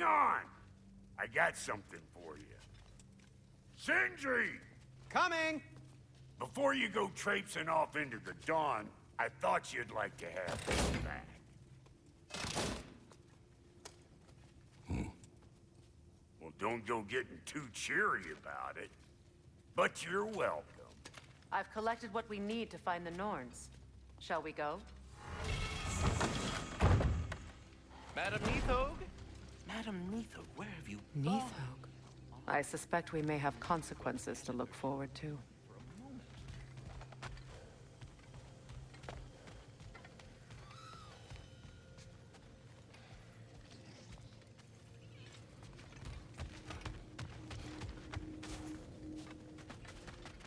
Hang on! I got something for you. Sindri! Coming! Before you go traipsing off into the dawn, I thought you'd like to have this back. Well, don't go getting too cheery about it. But you're welcome. I've collected what we need to find the Norns. Shall we go? Madam Neathog? Madam Neathog, where have you gone? Neathog? I suspect we may have consequences to look forward to.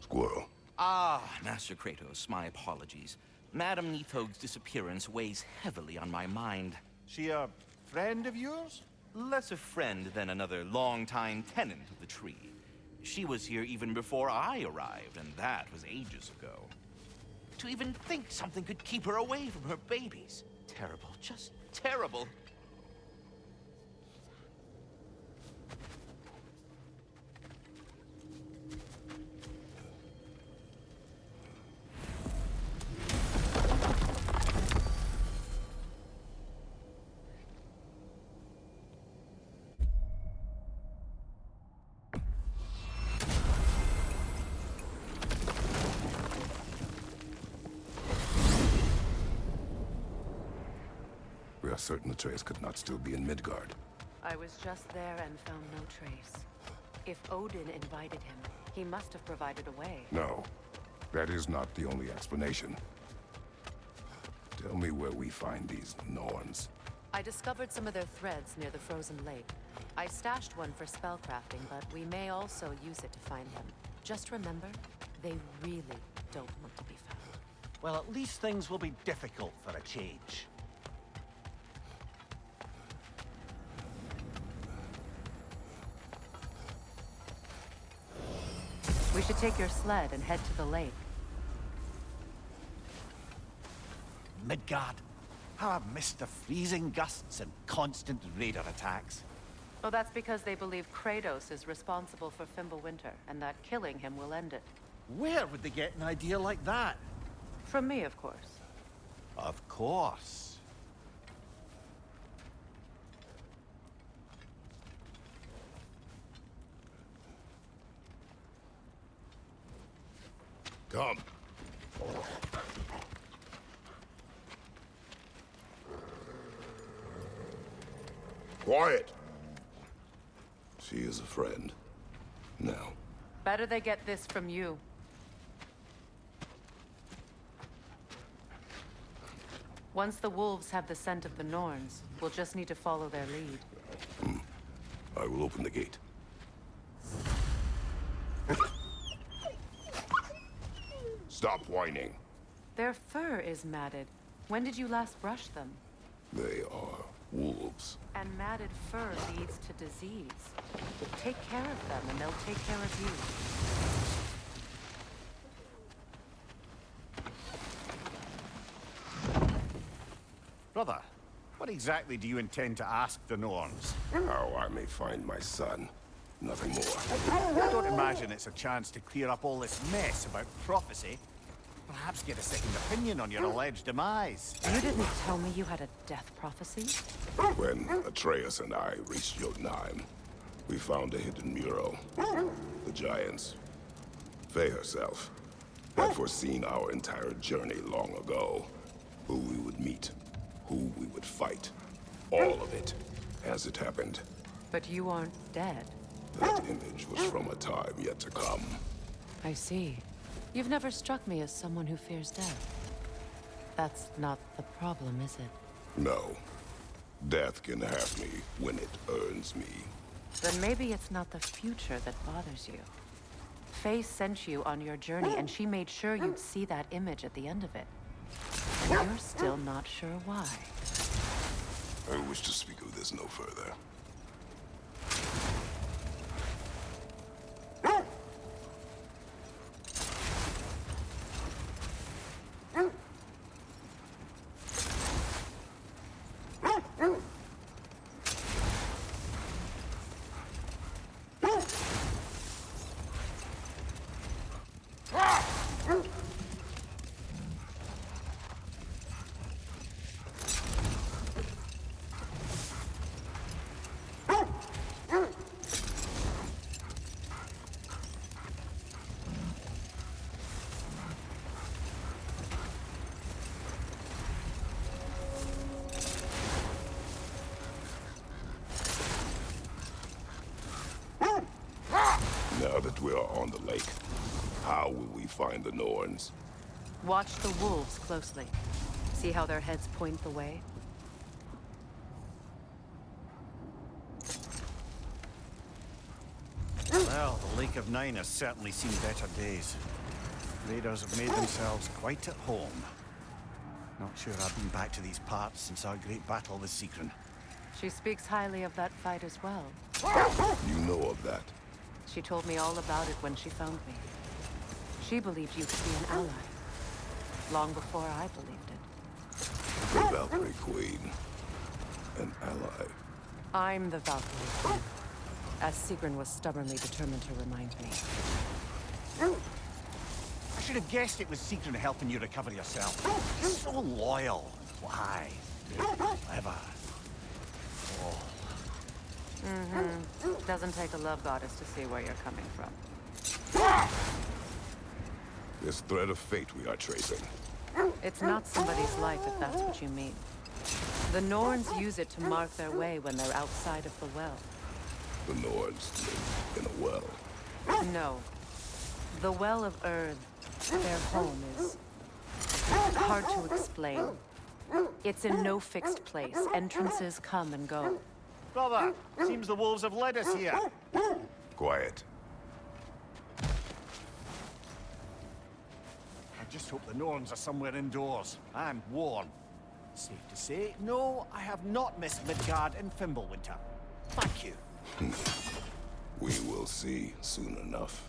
Squirrel. Ah, Master Kratos, my apologies. Madam Neathog's disappearance weighs heavily on my mind. She a friend of yours? Less a friend than another long-time tenant of the tree. She was here even before I arrived, and that was ages ago. To even think something could keep her away from her babies. Terrible, just terrible. We are certain Atreus could not still be in Midgard. I was just there and found no trace. If Odin invited him, he must have provided a way. No, that is not the only explanation. Tell me where we find these Norns. I discovered some of their threads near the frozen lake. I stashed one for spellcrafting, but we may also use it to find them. Just remember, they really don't want to be found. Well, at least things will be difficult for a change. We should take your sled and head to the lake. Midgard. How I've missed the freezing gusts and constant raider attacks. Well, that's because they believe Kratos is responsible for Fimbulwinter, and that killing him will end it. Where would they get an idea like that? From me, of course. Of course. Come. Quiet! She is a friend. Now. Better they get this from you. Once the wolves have the scent of the Norns, we'll just need to follow their lead. I will open the gate. Stop whining. Their fur is matted. When did you last brush them? They are wolves. And matted fur leads to disease. Take care of them, and they'll take care of you. Brother, what exactly do you intend to ask the Norns? How I may find my son. Nothing more. I don't imagine it's a chance to clear up all this mess about prophecy. Perhaps get a second opinion on your alleged demise. You didn't tell me you had a death prophecy? When Atreus and I reached Jotunheim, we found a hidden mural. The giants, Faye herself, had foreseen our entire journey long ago. Who we would meet, who we would fight. All of it, as it happened. But you aren't dead. That image was from a time yet to come. I see. You've never struck me as someone who fears death. That's not the problem, is it? No. Death can have me when it earns me. Then maybe it's not the future that bothers you. Faye sent you on your journey, and she made sure you'd see that image at the end of it. And you're still not sure why. I wish to speak of this no further. Now that we are on the lake, how will we find the Norns? Watch the wolves closely. See how their heads point the way? Well, the Lake of Nine has certainly seen better days. Raiders have made themselves quite at home. Not sure I've been back to these parts since our great battle with Secren. She speaks highly of that fight as well. You know of that? She told me all about it when she found me. She believed you to be an ally. Long before I believed it. The Valkyrie Queen. An ally. I'm the Valkyrie Queen, as Sigrun was stubbornly determined to remind me. I should have guessed it was Secren helping you recover yourself. She's so loyal. Why? Clever. Doesn't take a love goddess to see where you're coming from. This thread of fate we are tracing. It's not somebody's life if that's what you mean. The Norns use it to mark their way when they're outside of the well. The Norns live in a well. No. The Well of Earth, their home, is hard to explain. It's in no fixed place. Entrances come and go. Brother, seems the wolves have led us here. Quiet. I just hope the Norns are somewhere indoors. I'm warm. Safe to say, no, I have not missed Midgard and Fimbulwinter. Thank you. We will see soon enough.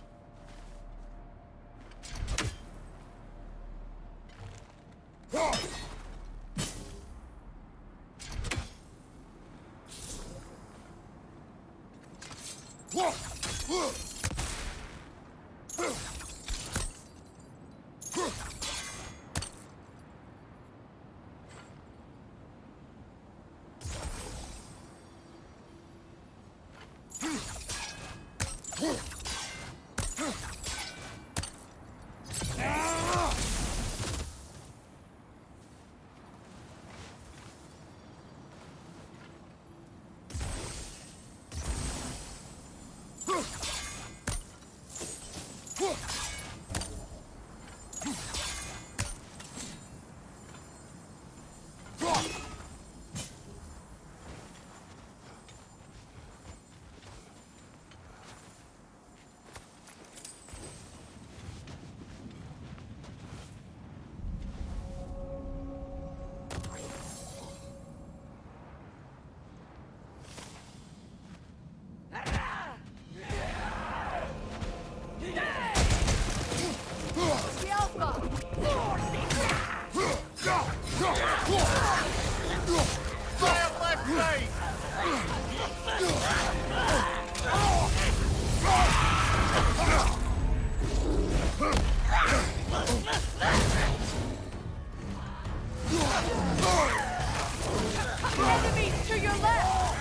Enemies to your left!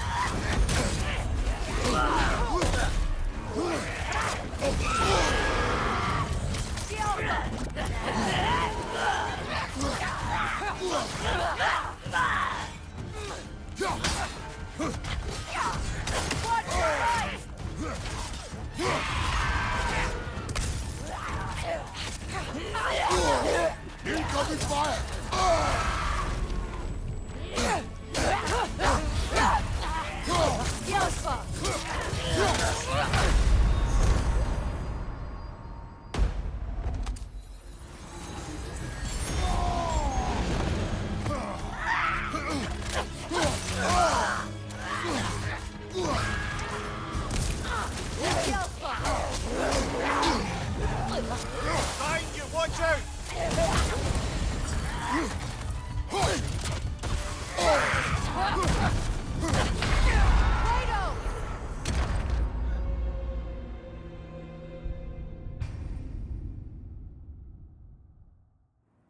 Incoming fire! Behind you, watch out!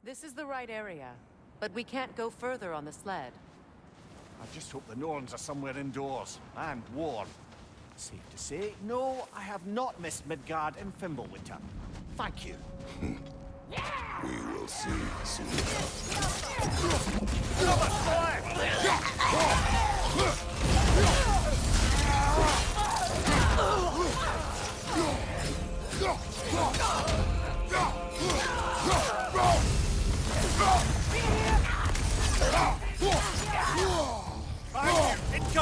This is the right area, but we can't go further on the sled. I just hope the Norns are somewhere indoors. I'm warm. Safe to say, no, I have not missed Midgard and Fimbulwinter. Thank you. We will see soon enough.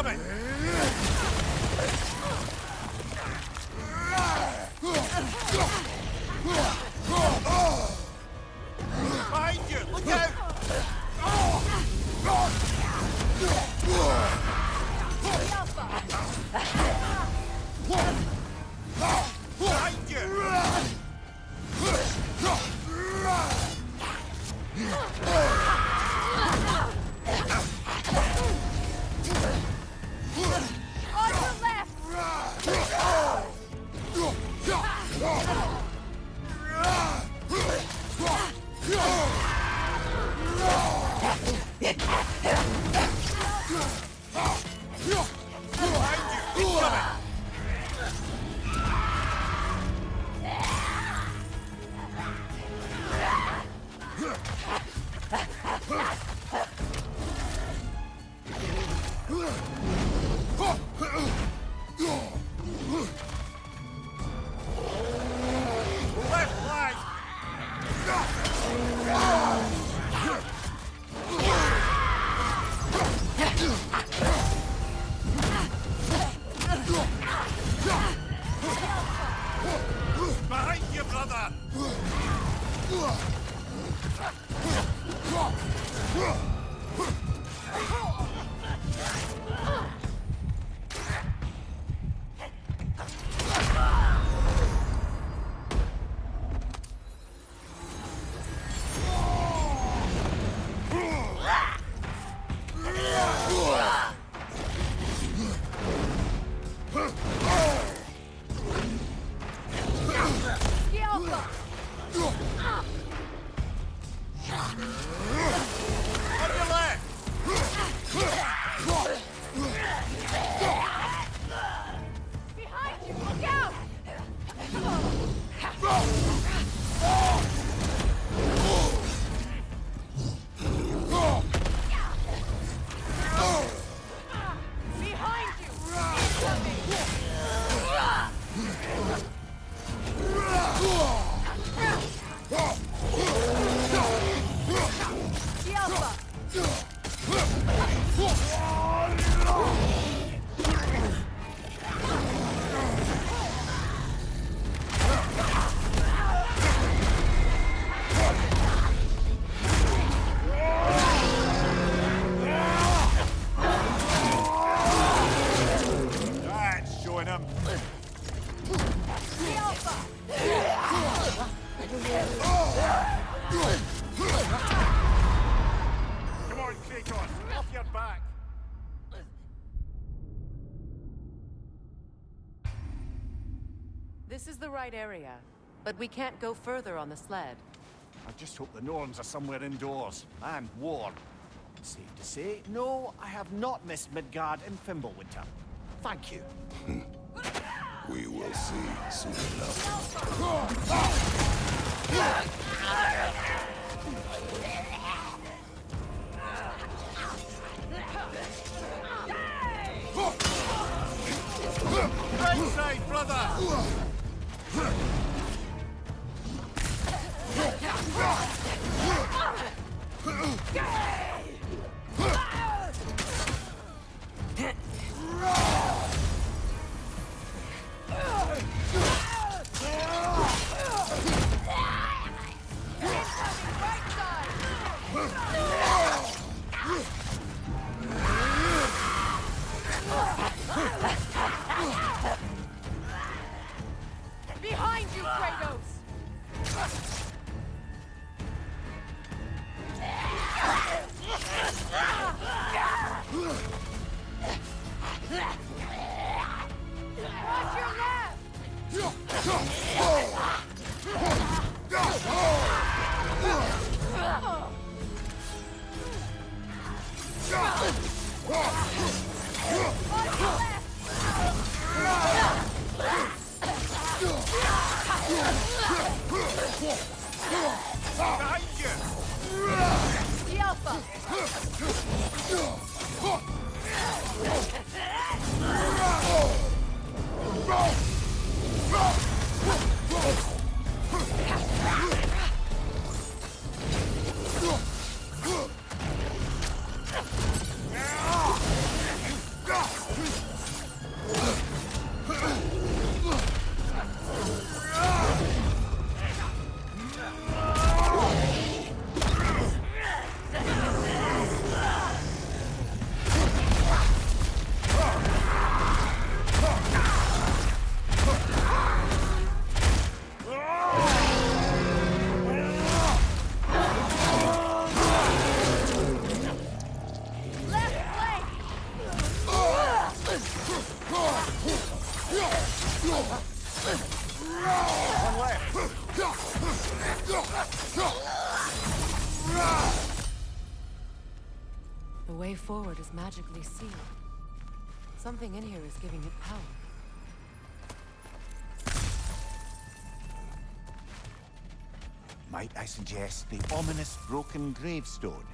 Incoming! Behind you! Look out! Behind you! On your left! Left flank! Behind you, brother! On your left! Behind you! Look out! Behind you! The Alpha! That's showing him. The Alpha! Come on, Kratos, off your back. This is the right area, but we can't go further on the sled. I just hope the Norns are somewhere indoors. I'm warm. Safe to say, no, I have not missed Midgard in Fimbulwinter. Thank you. We will see soon enough. Right side, brother! Right side! Behind you, Kratos! forward is magically sealed. Something in here is giving it power. Might I suggest the ominous broken gravestone?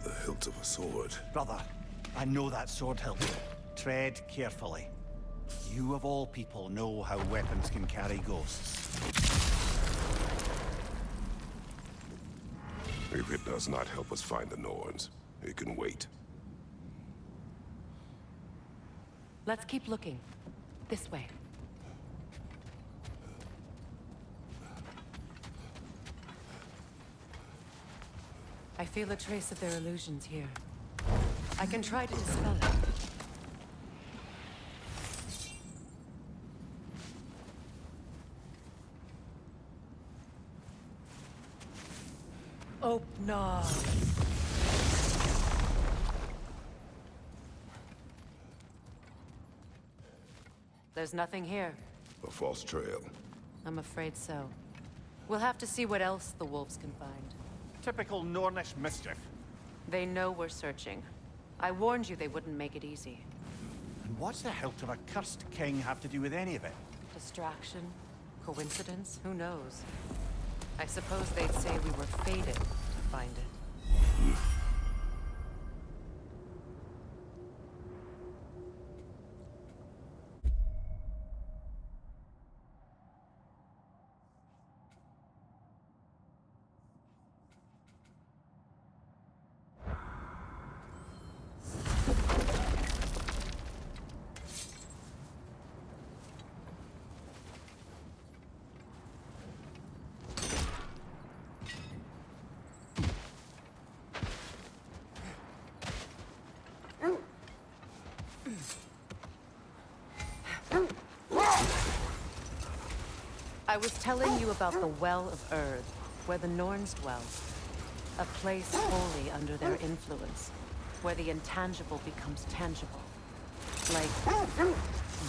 The hilt of a sword. Brother, I know that sword hilt. Tread carefully. You of all people know how weapons can carry ghosts. If it does not help us find the Norns, it can wait. Let's keep looking. This way. I feel a trace of their illusions here. I can try to dispel it. Oh, no. There's nothing here. A false trail. I'm afraid so. We'll have to see what else the wolves can find. Typical Nornish mischief. They know we're searching. I warned you they wouldn't make it easy. And what's the hilt of a cursed king have to do with any of it? Distraction? Coincidence? Who knows? I suppose they'd say we were fated to find it. I was telling you about the Well of Erd, where the Norns dwell. A place wholly under their influence, where the intangible becomes tangible. Like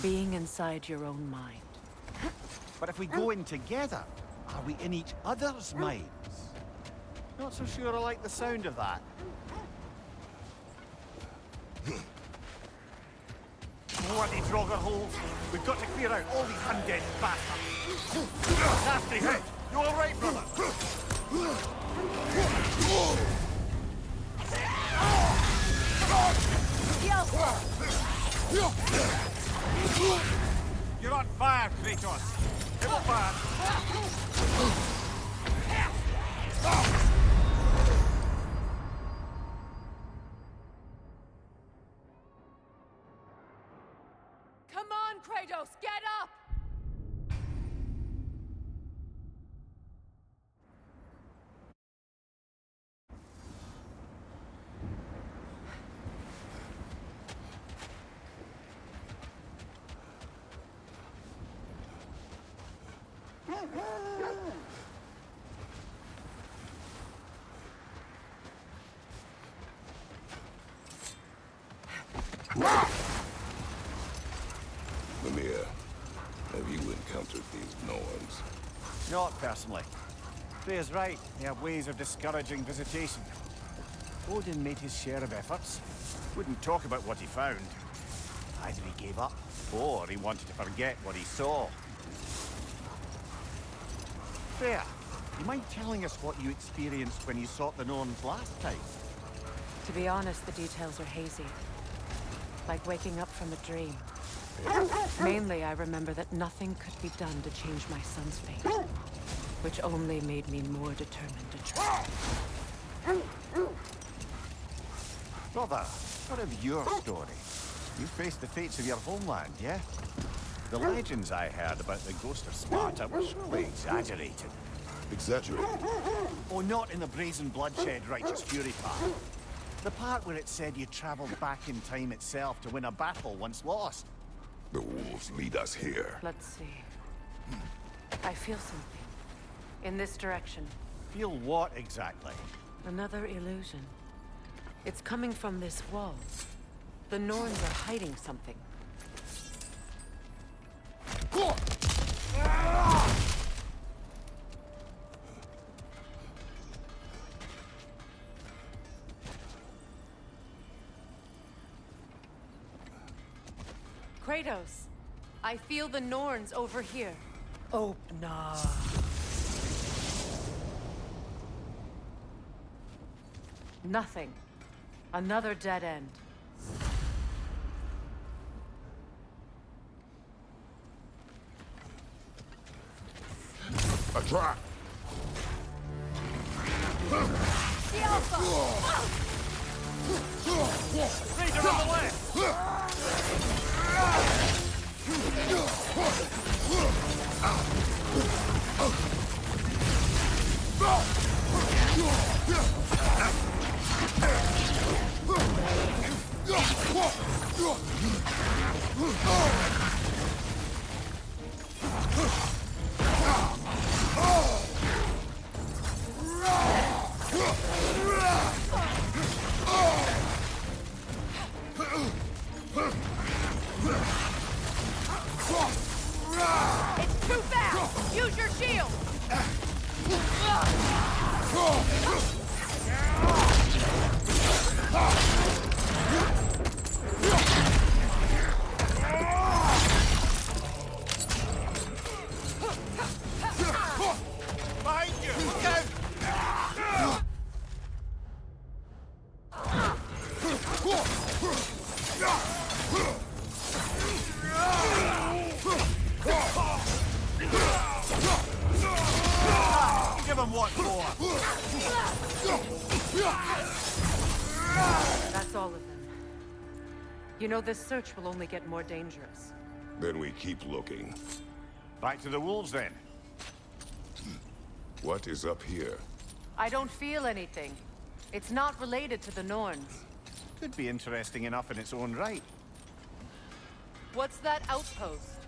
being inside your own mind. But if we go in together, are we in each other's minds? Not so sure I like the sound of that. Bloody Draugr holes! We've got to clear out all these undead bastards! Nasty hit! You alright, brother? You're on fire, Kratos! Give it fire! Come on, Kratos, get up! Mimir, have you encountered these Norns? Not personally. Freya's right. They have ways of discouraging visitation. Odin made his share of efforts. Wouldn't talk about what he found. Either he gave up, or he wanted to forget what he saw. Freya, you mind telling us what you experienced when you sought the Norns last time? To be honest, the details are hazy. Like waking up from a dream. Mainly, I remember that nothing could be done to change my son's fate. Which only made me more determined to try. Brother, what of your story? You faced the fates of your homeland, yeah? The legends I heard about the ghost of Sparta were surely exaggerated. Exaggerated? Oh, not in the brazen bloodshed righteous fury part. The part where it said you traveled back in time itself to win a battle once lost. The wolves lead us here. Let's see. I feel something. In this direction. Feel what exactly? Another illusion. It's coming from this wall. The Norns are hiding something. Kratos, I feel the Norns over here. Oh, nah. Nothing. Another dead end. A trap! The Alpha! Raider on the left! It's too fast! Use your shield! Behind you! Look out! Give him what for! That's all of them. You know, this search will only get more dangerous. Then we keep looking. Back to the wolves, then. What is up here? I don't feel anything. It's not related to the Norns. Could be interesting enough in its own right. What's that outpost?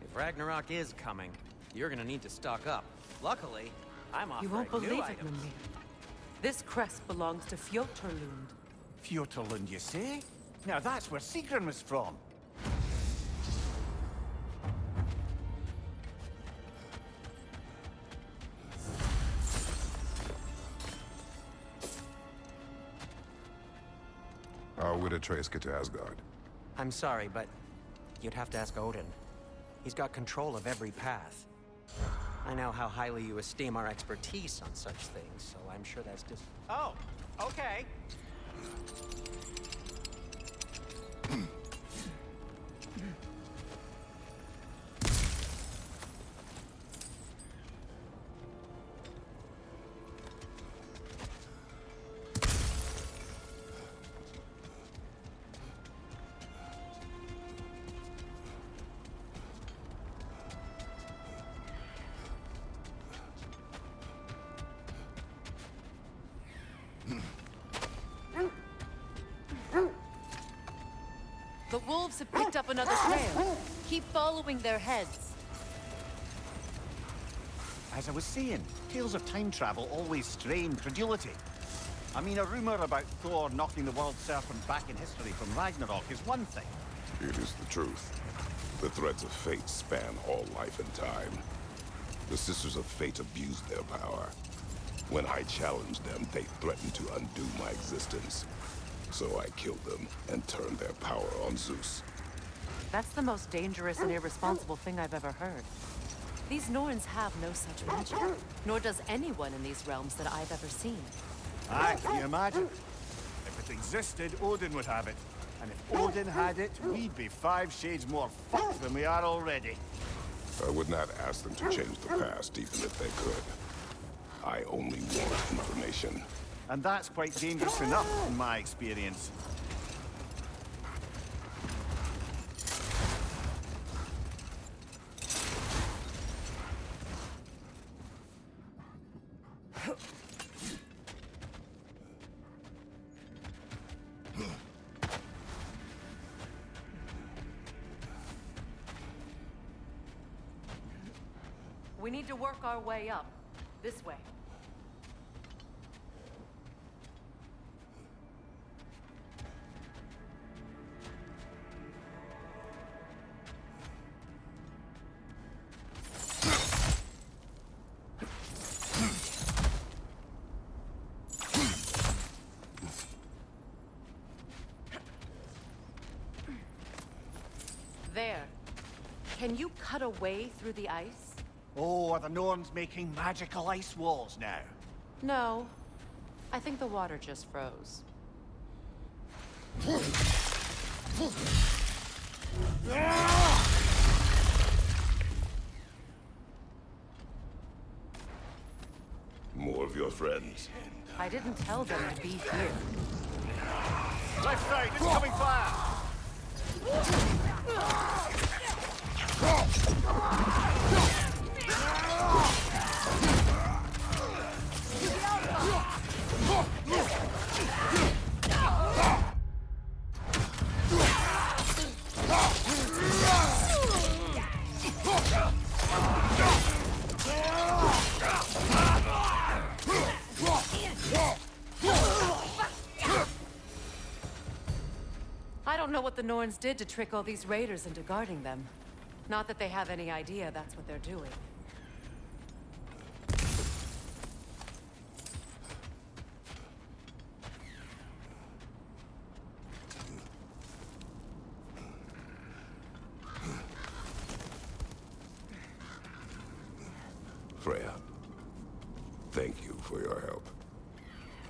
If Ragnarok is coming, you're gonna need to stock up. Luckily, I'm You won't offering new believe it, items. Mimir. This crest belongs to Fjotorlund. Fjotorlund, you say? Now that's where Sigrun was from. How would Atreus get to Asgard? I'm sorry, but you'd have to ask Odin. He's got control of every path. I know how highly you esteem our expertise on such things, so I'm sure that's just... Oh, okay. The wolves have picked up another trail. Keep following their heads. As I was saying, tales of time travel always strain credulity. I mean, a rumor about Thor knocking the world serpent back in history from Ragnarok is one thing. It is the truth. The threads of fate span all life and time. The Sisters of Fate abused their power. When I challenged them, they threatened to undo my existence. So I killed them and turned their power on Zeus. That's the most dangerous and irresponsible thing I've ever heard. These Norns have no such magic, nor does anyone in these realms that I've ever seen. Ah, can you imagine? If it existed, Odin would have it. And if Odin had it, we'd be 5 shades more fucked than we are already. I would not ask them to change the past, even if they could. I only want information. And that's quite dangerous enough, in my experience. We need to work our way up. This way. Can you cut a way through the ice? Oh, are the Norns making magical ice walls now? No. I think the water just froze. More of your friends. I didn't tell them to be here. Left side, it's coming fast! I don't know what the Norns did to trick all these raiders into guarding them. Not that they have any idea that's what they're doing. Freya, thank you for your help.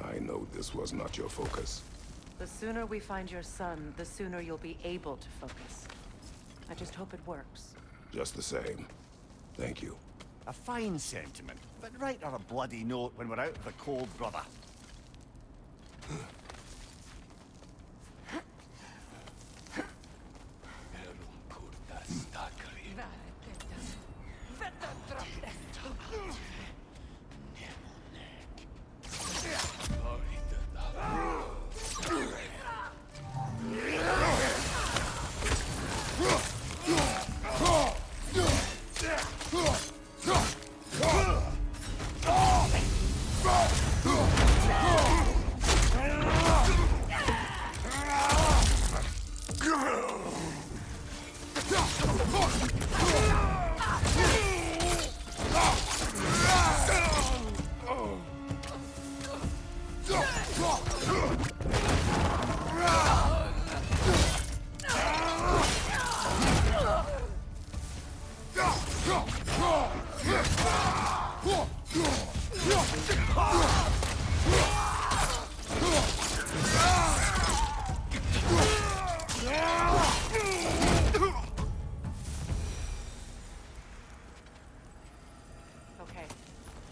I know this was not your focus. The sooner we find your son, the sooner you'll be able to focus. I just hope it works. Just the same. Thank you. A fine sentiment, but write her a bloody note when we're out of the cold, brother. Okay,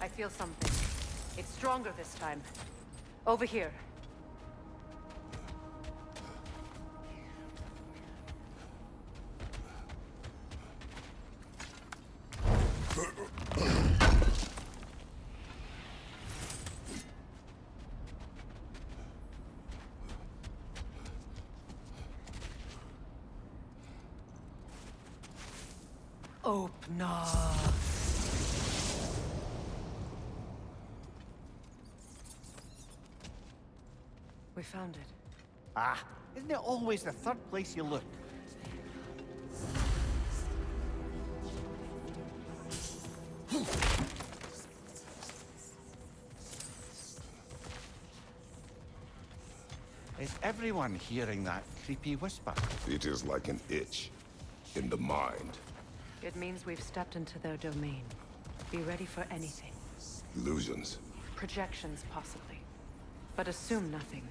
I feel something. It's stronger this time. Over here. Open up. We found it. Ah, isn't it always the third place you look? Is everyone hearing that creepy whisper? It is like an itch in the mind. It means we've stepped into their domain. Be ready for anything. Illusions. Projections, possibly. But assume nothing.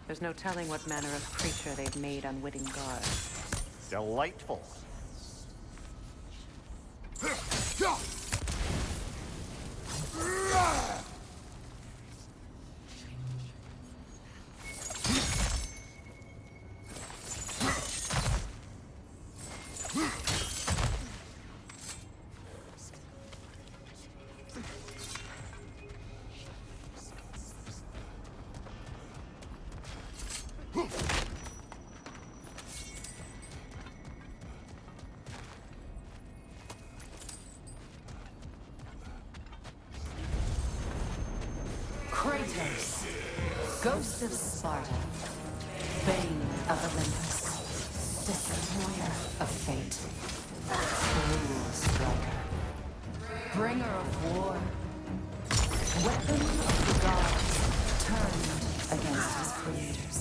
There's no telling what manner of creature they've made unwitting guards. Delightful. Kratos, Ghost of Sparta, Bane of Olympus, Destroyer of Fate, Cruel Striker, Bringer of War, Weapon of the Gods, turned against his creators.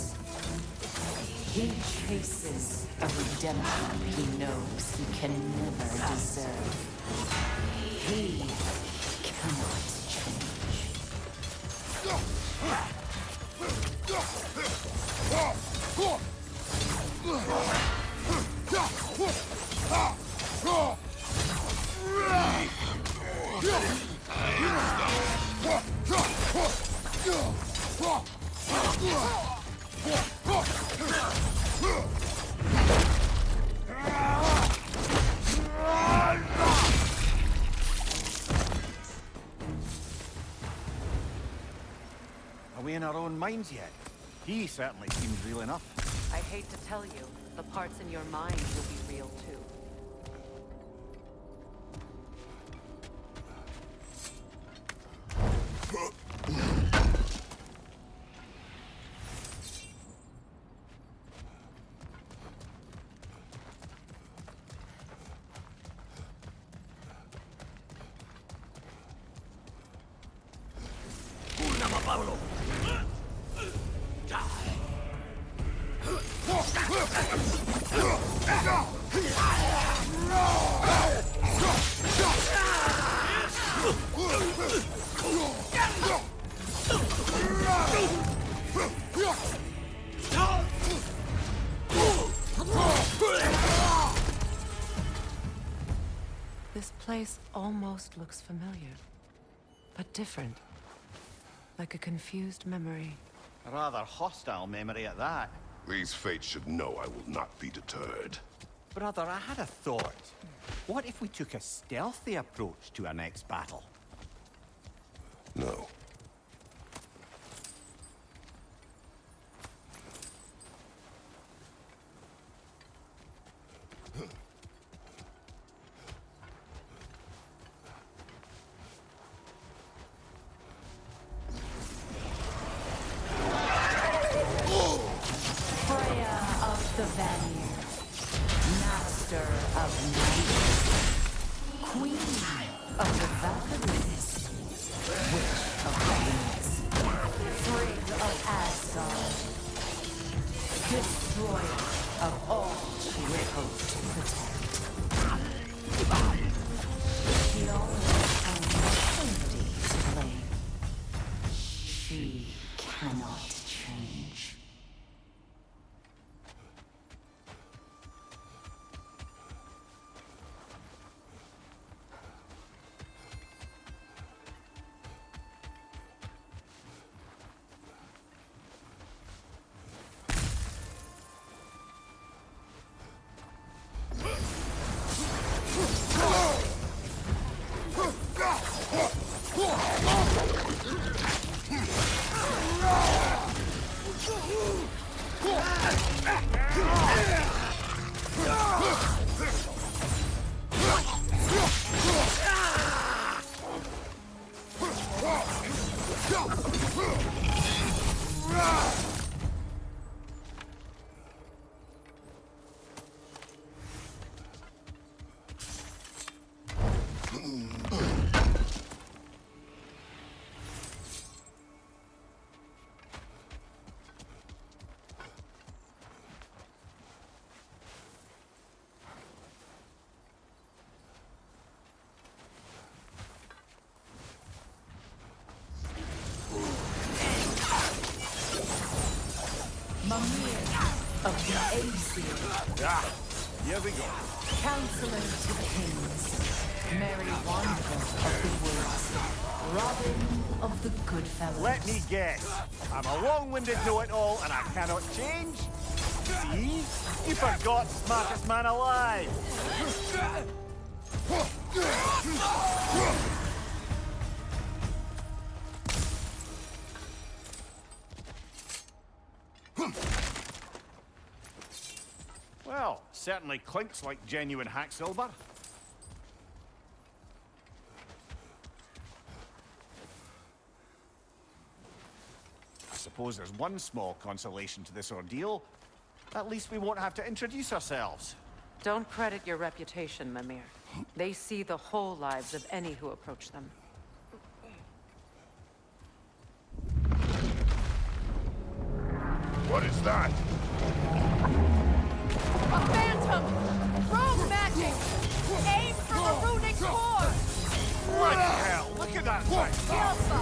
He chases a redemption he knows he can never deserve. He cannot change. Are we in our own minds yet? He certainly seems real enough. I hate to tell you, the parts in your mind will be real too. This place almost looks familiar, but different. Like a confused memory. A rather hostile memory at that. These fates should know I will not be deterred. Brother, I had a thought. What if we took a stealthy approach to our next battle? No. The Vanir, Master of Night, Queen of the Valkyries, Witch of Venus, Frigg of Asgard, Destroyer of all she would hope to protect. She always found somebody to blame. She cannot change. Mimir of the Aesir. Here we go. Counselor to kings. Merry Wanderer of the woods. Robin of the Goodfellows. Let me guess. I'm a long-winded know-it-all and I cannot change? See? You forgot smartest man alive. Well, certainly clinks like genuine hack silver. I suppose there's one small consolation to this ordeal. At least we won't have to introduce ourselves. Don't credit your reputation, Mimir. They see the whole lives of any who approach them. What is that? more! Bloody hell! Look at that thing! Alpha!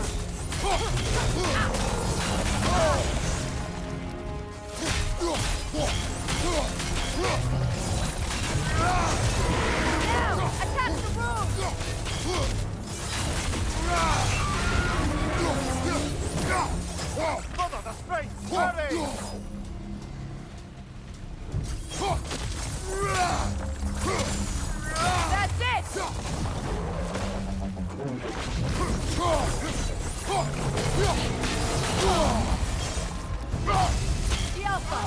Now! Attack the room! Mother, the spring! Hurry! That's it! The Alpha!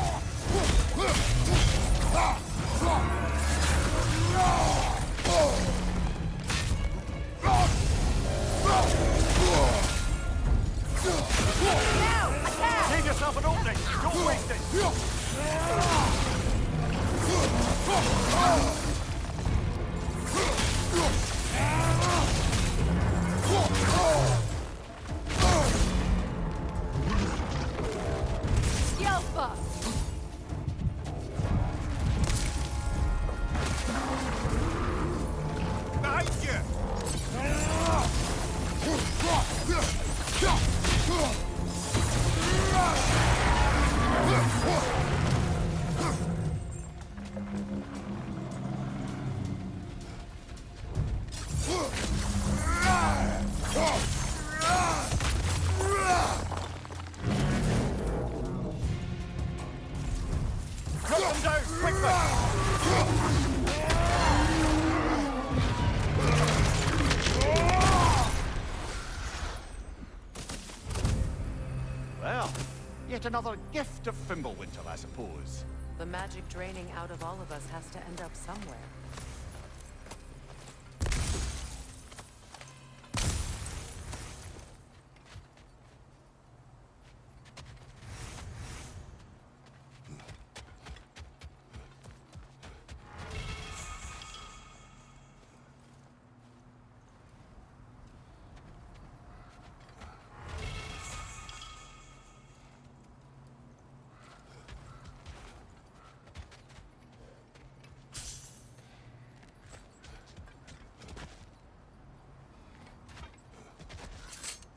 Now! Attack! Give yourself an opening! Don't waste it! The Alpha! Behind you! Cut them down, quickly! Well, yet another gift of Fimbulwinter, I suppose. The magic draining out of all of us has to end up somewhere.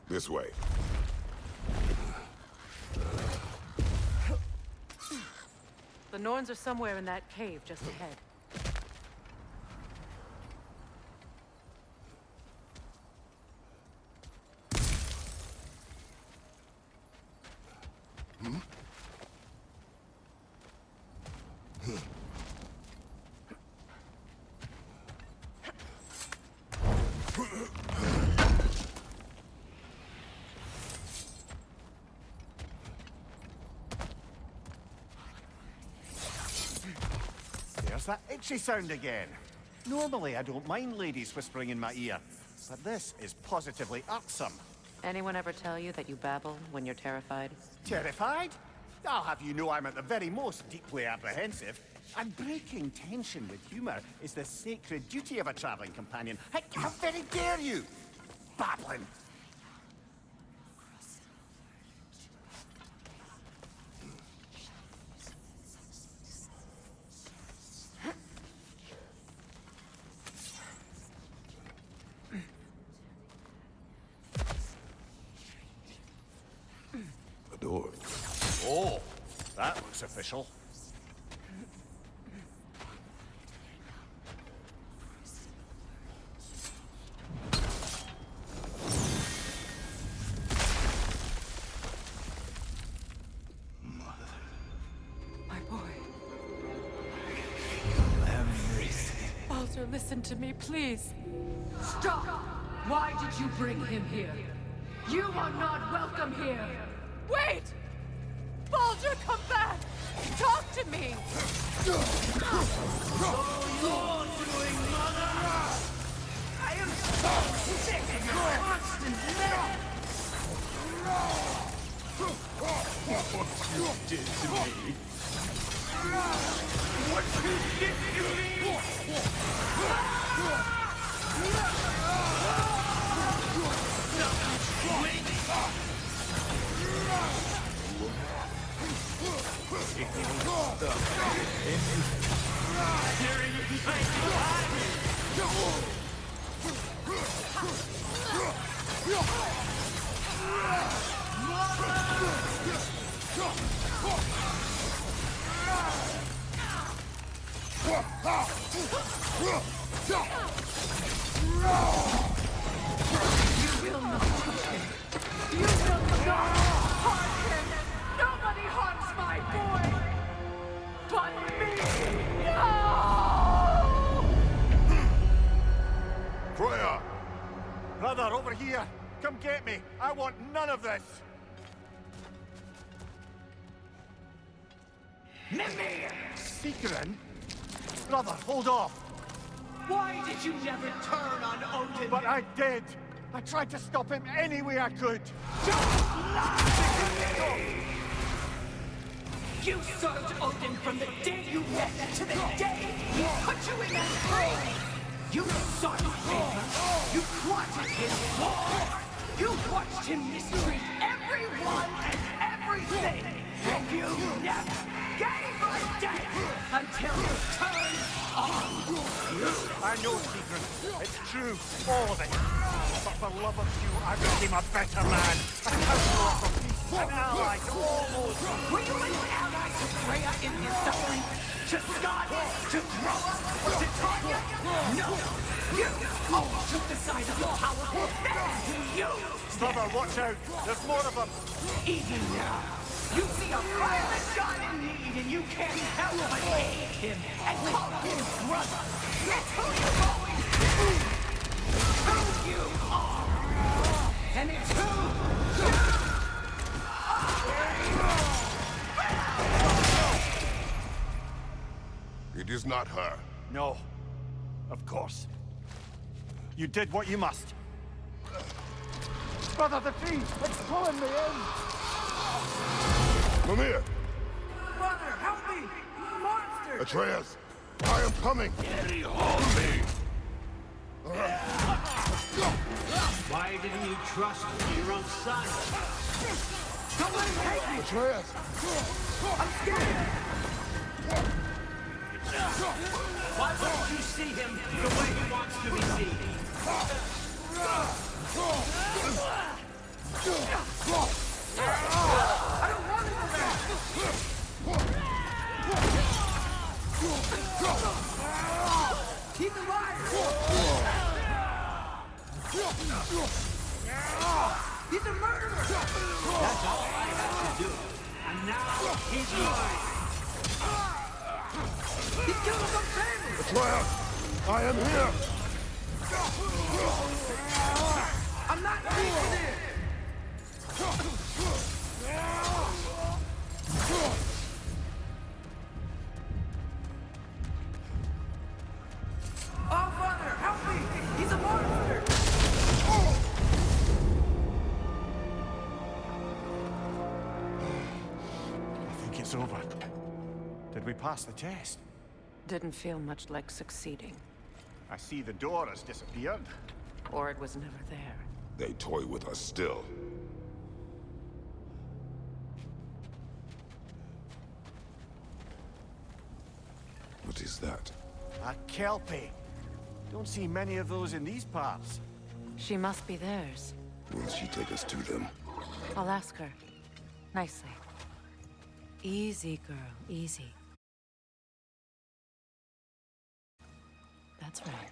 This way. The Norns are somewhere in that cave just ahead. There's that itchy sound again. Normally, I don't mind ladies whispering in my ear, but this is positively irksome. Anyone ever tell you that you babble when you're terrified? Terrified? I'll have you know I'm at the very most deeply apprehensive. And breaking tension with humor is the sacred duty of a traveling companion. How very dare you! Babbling! A door. Oh, that looks official. My boy. Baldur, listen to me, please. Stop! Why did you bring him here? You are not welcome here! Wait! Baldur, come back! Talk to me! So you're doing, mother? I am so sick of your constant mess! What you did to me? What you did to me? will not touch him. You will not harm him. Nobody harms my boy. But me. No! Freya! Brother, over here! Come get me! I want none of this! Mimir! Secret? Brother, hold off! Why did you never turn on Odin? But I did! I tried to stop him any way I could! You served Odin from the day you met to the day he put you in that grave! You sought favor, you courted his war, you watched him mistreat everyone and everything, and you never gave a damn until he turned on you! I know, Secret. It's true, all of it. But for love of you, I became a better man. A counselor for peace, an ally to all those. Were you an ally to Freya in his suffering? To Scott? To Groa? Or to Tanya? No! You always took the side of the powerful. That's who you Brother, watch out. There's more of them. Even now, you see a violent god in need and you can't help but aid him and call him brother. That's who you've always been. Who you are. And it's who you It is not her. No. Of course. You did what you must. Brother, the tree! It's pulling me in! Mimir! Brother, help me! Monster! Atreus! I am coming! Why didn't you trust your own son? Don't let him take me! Atreus! I'm scared! Why won't you see him the way he wants to be seen? I don't want to go back! He's alive! He's a murderer! That's all I have to do. And now he's mine. He's killing some family! Atreus! I am here! I'm not leaving it! Oh, Father, help me! He's a monster! I think it's over. Did we pass the test? Didn't feel much like succeeding. I see the door has disappeared. Or it was never there. They toy with us still. What is that? A Kelpie. Don't see many of those in these parts. She must be theirs. Will she take us to them? I'll ask her. Nicely. Easy, girl. Easy. That's right.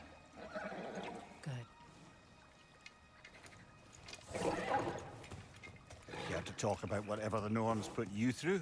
Good. Care to talk about whatever the Norns put you through?